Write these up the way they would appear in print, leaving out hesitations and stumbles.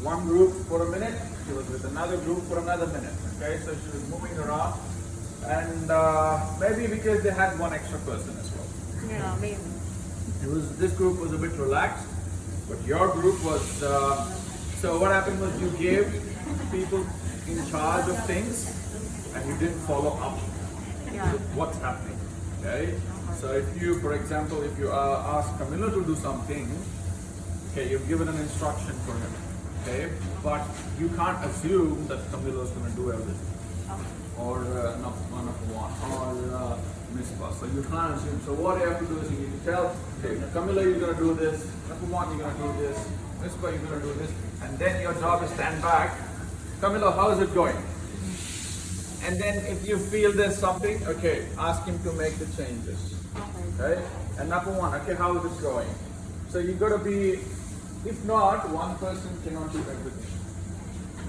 one group for a minute, she was with another group for another minute. Okay, so she was moving around, and maybe because they had one extra person as well. Yeah, maybe. This group was a bit relaxed, but your group was. So what happened was you gave people in charge of things, and you didn't follow up Yeah. with what's happening. Okay. So if you, for example, if you ask Camilo to do something, okay, you've given an instruction for him. Okay, but you can't assume that Camilo is going to do everything, or one of one, or Mispa. So you can't assume. So what you have to do is you need to tell, okay, Camilo, you're going to do this. Number one, you're going to do this. Mispa, you're going to do this, and then your job is stand back. Camilo, how is it going? And then if you feel there's something, okay, ask him to make the changes. Okay? And number one, okay, how is it going? So you got to be, if not, one person cannot do everything.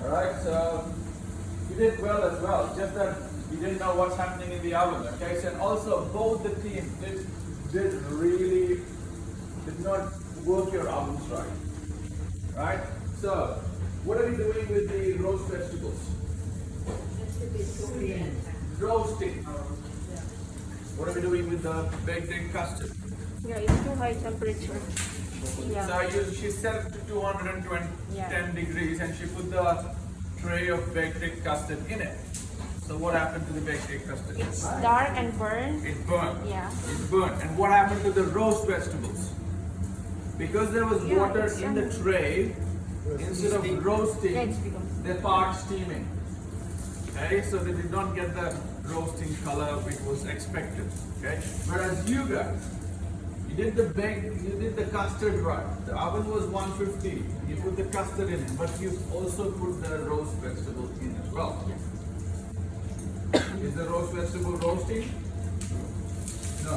Alright, so you did well as well, just that you didn't know what's happening in the oven. Okay, so and also both the teams did not work your ovens right. Right? So, what are we doing with the roast vegetables? Roasting. What are we doing with the baked egg custard? Yeah, it's too high temperature. Yeah. So she set it to 210 Yeah. degrees and she put the tray of baked egg custard in it. So what happened to the baked egg custard? It's dark and burned. It burned. Yeah. It burned. And what happened to the roast vegetables? Because there was Yeah, water it's in the tray, instead of Yeah, roasting, it's become- they part steaming. Okay, so they did not get the roasting color which was expected. Okay, whereas you guys, you did the custard right. The oven was 150. You put the custard in it, but you also put the roast vegetable in as well. Is the roast vegetable roasting? No.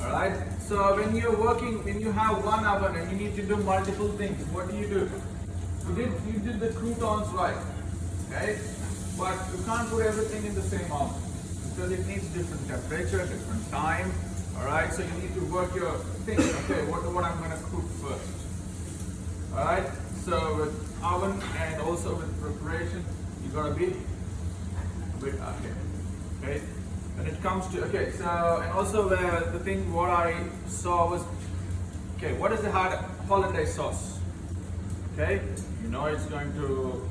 All right. So when you're working, when you have one oven and you need to do multiple things, what do? You did the croutons right. Okay. But you can't put everything in the same oven because it needs different temperature, different time. Alright, so you need to work your thing. Okay, what I'm going to cook first. Alright, so with oven and also with preparation, you got to be a bit okay. Okay, when it comes to, okay, so, and also the thing what I saw was, okay, what is the hollandaise sauce? Okay, you know it's going to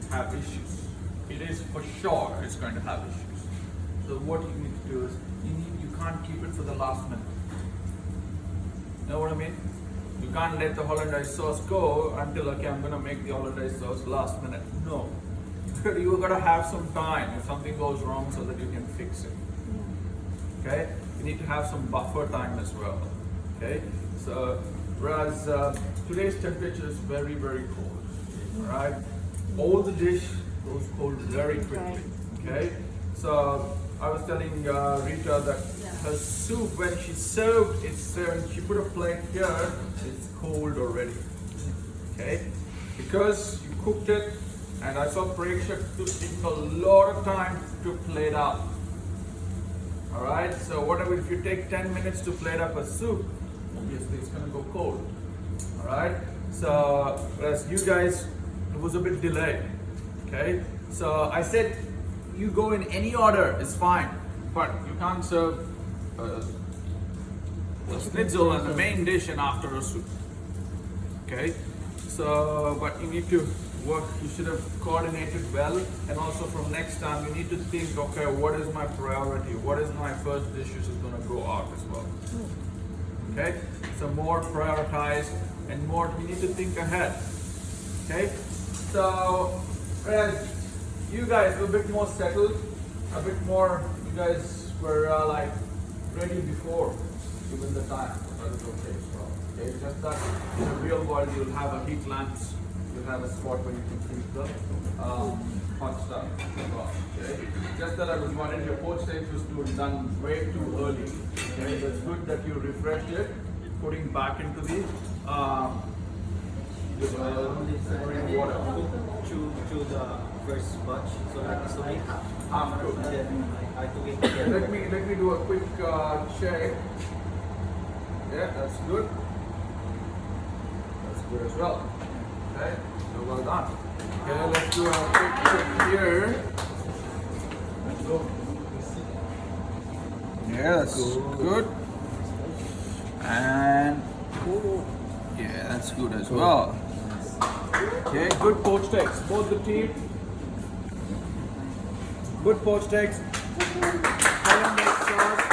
have issues. It is for sure it's going to have issues. So what you need to do is you can't keep it for the last minute. Know what I mean? You can't let the hollandaise sauce go until okay, I'm gonna make the hollandaise sauce last minute. No. You gotta have some time if something goes wrong so that you can fix it. Okay? You need to have some buffer time as well. Okay? So whereas today's temperature is very, very cold. Alright? All the dish goes cold very quickly. Okay? So I was telling Rita that her soup, when she served it, she put a plate here, it's cold already. Okay? Because you cooked it, and I saw Preksha took a lot of time to plate up. Alright? So whatever, if you take 10 minutes to plate up a soup, obviously it's gonna go cold. Alright? So, whereas you guys, it was a bit delayed. Okay? So I said, you go in any order, it's fine. But you can't serve a schnitzel as the main dish and after a soup. Okay? So, but you need to work, you should have coordinated well. And also from next time, you need to think, okay, what is my priority? What is my first dish which is going to go out as well? Okay? So more prioritized and more, you need to think ahead. Okay? So, whereas you guys were a bit more settled, a bit more, you guys were like ready before, given the time. That is okay as well. Okay, just that in the real world you'll have a heat lamps, you'll have a spot where you can keep the hot stuff as well. Okay, just that I was worried your poach stage was done way too early. Okay, it's good that you refreshed it, putting back into the water. To the first batch, so that is only half Cooked. and then I took it again. Let me do a quick check. Yeah, that's good. That's good as well. Okay, so well done. Okay, let's do a quick check here. Yeah, that's good. And yeah, that's good as well. Okay, good poached eggs. Both the team. Good poached eggs. Hollandaise sauce.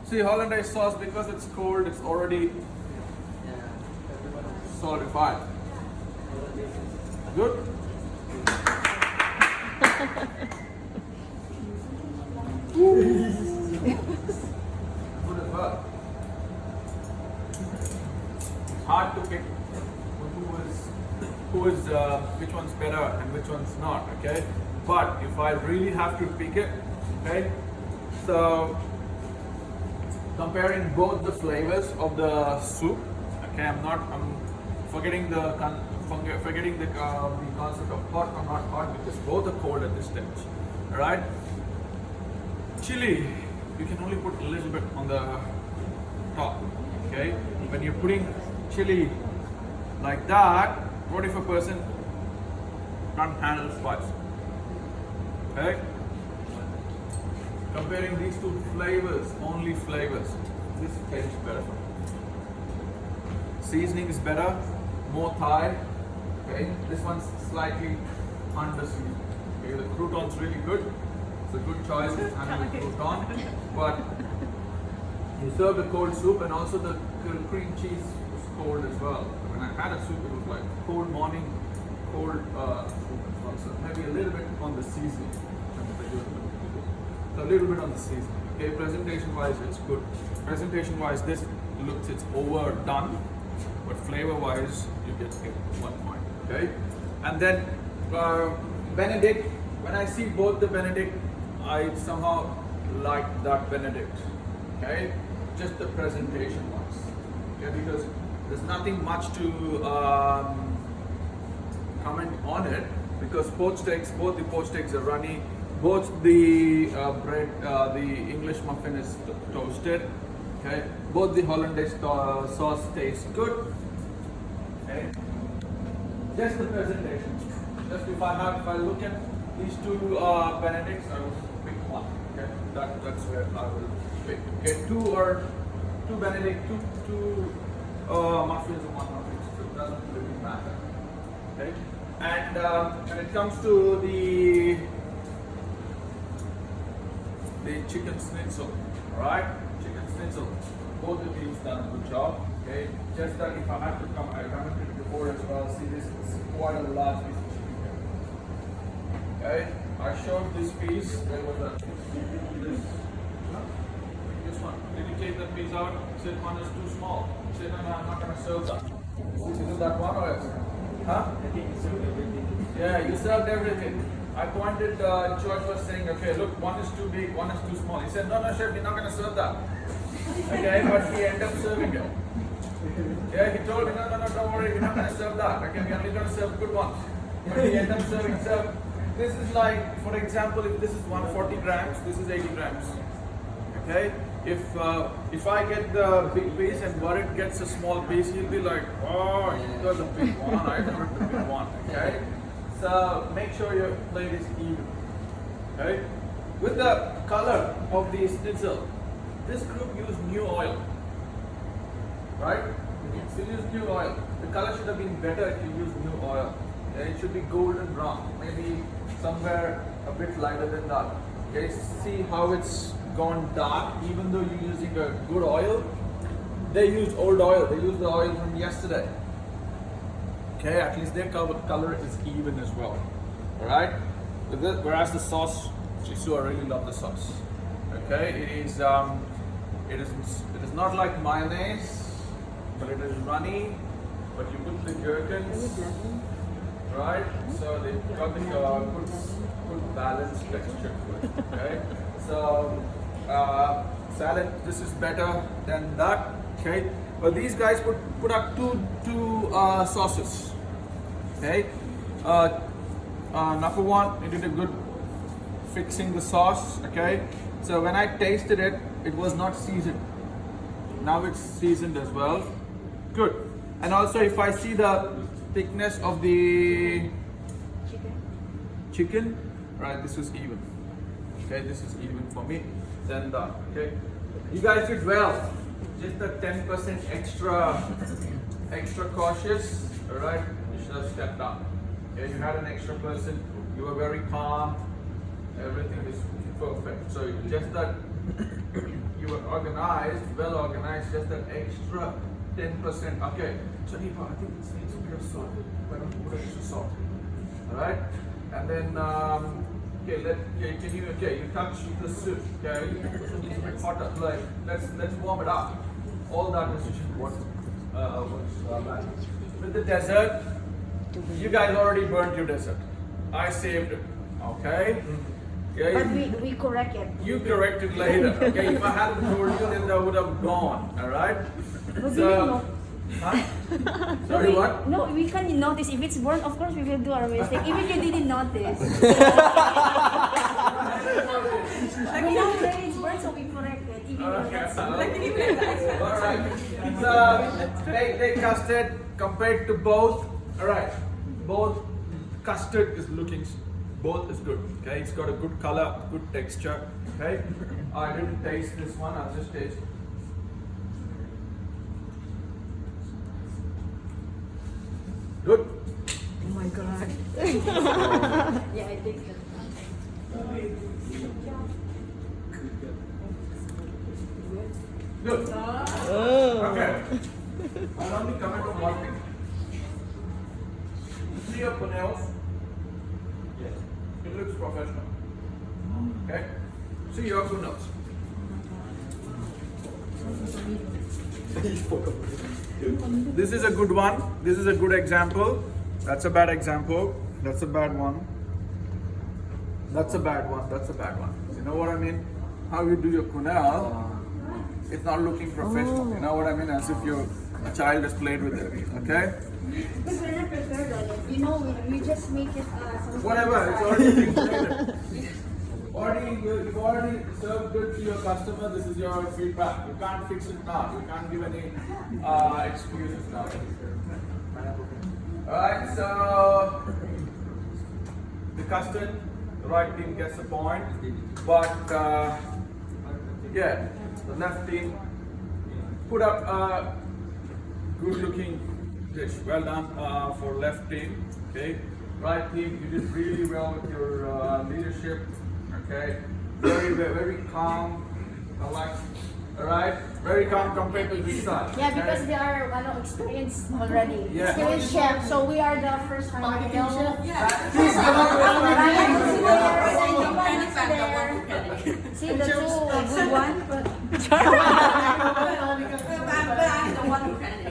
See, Hollandaise sauce, because it's cold, it's already solidified. Good. Good as well. It's hard to pick which one's better and which one's not, okay? But if I really have to pick it, okay? So comparing both the flavors of the soup, okay? I'm forgetting the concept of hot or not hot, because both are cold at this stage. All right. Chili, you can only put a little bit on the top. Okay. When you're putting chili like that, what if a person can't handle spice? Okay. Comparing these two flavors, only flavors, this tastes better. Seasoning is better, more Thai. Okay, this one's slightly under seasoned. Okay, the crouton's really good. It's a good choice with handling crouton, but you serve the cold soup, and also the cream cheese was cold as well. When I had a soup, it was like cold morning, cold soup as well. So maybe a little bit on the seasoning. So a little bit on the seasoning. Okay, presentation-wise, it's good. Presentation-wise, this looks, it's overdone. But flavor-wise, you get 1 point, okay? And then Benedict, when I see both the Benedict, I somehow like that Benedict, okay? Just the presentation-wise, okay? Because there's nothing much to comment on it, because both the poached eggs are runny, both the bread, the English muffin is toasted, okay? Both the Hollandaise sauce tastes good. Okay. Just the presentation. Just if I look at these two Benedicts, I will pick one. Okay, that's where I will pick. Okay, two Benedict, two muffins and one muffin. So it doesn't really matter. Okay, and when it comes to the chicken schnitzel, all right, chicken schnitzel. Both the teams done a good job. Okay, just that if I have to come, I commented before as well. See, this is quite a large piece of chicken. Okay, I showed this piece. There was this one. Did you take that piece out? You said one is too small. You said, no, I'm not going to serve that. Is that one or else? Huh? I think you served everything. Yeah, you served everything. I pointed, George was saying, okay, look, one is too big, one is too small. He said, no, chef, you're not going to serve that. Okay, but he ended up serving it. Yeah, he told me, no, don't worry, we're not going to serve that. Okay, we're only going to serve good ones. But he ended up serving. So this is like, for example, if this is 140 grams, this is 80 grams. Okay, if I get the big piece and Warren gets a small piece, he'll be like, oh, you got the big one, I got the big one. Okay, so make sure your plate is even. Okay, with the color of the schnitzel, this group used new oil, right? So you used new oil. The color should have been better if you used new oil. Okay? It should be golden brown, maybe somewhere a bit lighter than that. Okay, see how it's gone dark, even though you're using a good oil. They used old oil. They used the oil from yesterday. Okay, at least their color is even as well. All right. Whereas the sauce, Jisoo, I really love the sauce. Okay, it is not like mayonnaise, but it is runny. But you put the gherkins, right? So they got the good balanced texture to it. Okay, so salad, this is better than that. Okay, but these guys put up two sauces. Okay, number one, they did a good fixing the sauce. Okay, so when I tasted it, it was not seasoned. Now it's seasoned as well. Good. And also if I see the thickness of the chicken, right, this is even. Okay, this is even for me. Then the, okay. You guys did well. Just the 10% extra cautious, alright? You should have stepped up. Okay, you had an extra person, you were very calm, everything is perfect. So just that you were organized, well organized, just that extra 10%. Okay, so Nipa, I think it needs a bit of salt. Why don't you put extra salt? Alright? And then you touch the soup, okay? It's a bit hotter, like let's warm it up. All that is what with the dessert, you guys already burnt your dessert. I saved it. Okay? Okay. But we correct it. You correct it later. Okay, if I hadn't told you, then that would have gone. Alright? But we will know. Huh? Sorry, what? No, we can notice. If it's burnt, of course we will do our mistake. Even you didn't notice. We know that it's burnt, so we correct it. Even though that's Alright. So they custard compared to both. Alright. Both custard is looking, both is good. Okay, it's got a good color, good texture. Okay. I didn't taste this one, I'll just taste. Good. Oh my god. Yeah, I think so. Good. Okay. I'll only comment on one thing. See your nails? Yes. It looks professional. Okay? See your nails. This is a good one. This is a good example. That's a bad example. That's a bad one. That's a bad one. That's a bad one. You know what I mean? How you do your kunal, it's not looking professional. You know what I mean? As if a child has played with it. Okay? Because we're not prepared on it. You know, we just make it Whatever. It's already been played. You've already served good to your customer. This is your feedback. You can't fix it now. You can't give any excuses now. Alright, so the custard, the right team gets the point, but yeah, the left team put up a good looking dish. Well done for left team. Okay, right team, you did really well with your leadership. Okay, very calm, relaxed. Alright, very calm compared to this side. Yeah, because they are experienced already. Yeah. Experienced chef, so we are the first time. See the two good one, but I'm the one who panicked.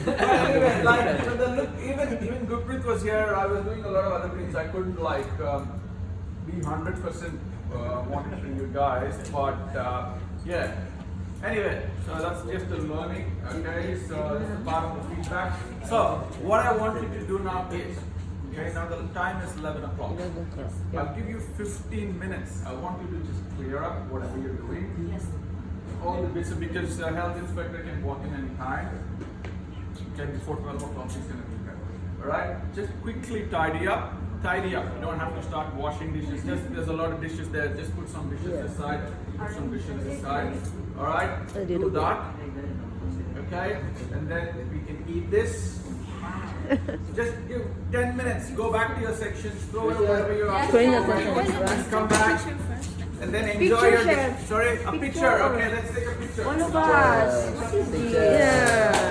Anyway, like so the look, even Gurpreet was here. I was doing a lot of other things. I couldn't be 100% monitoring you guys, but yeah. Anyway, so that's just a learning. Okay, so this is part of the feedback. So what I want you to do now is, okay, now the time is 11 o'clock. I'll give you 15 minutes. I want you to just clear up whatever you're doing. Yes. All the bits, because the health inspector can walk in any time. Okay, before 12 o'clock he's going to be there. Alright, just quickly tidy up. Tidy up. You don't have to start washing dishes. Just there's a lot of dishes there. Just put some dishes aside. Put some dishes aside. Alright? Do that. Okay? And then we can eat this. Just give 10 minutes. Go back to your sections. Throw away whatever you're and come back. And then enjoy Picture, your chef. sorry, a picture. Okay, let's take a picture. one of us. Yeah.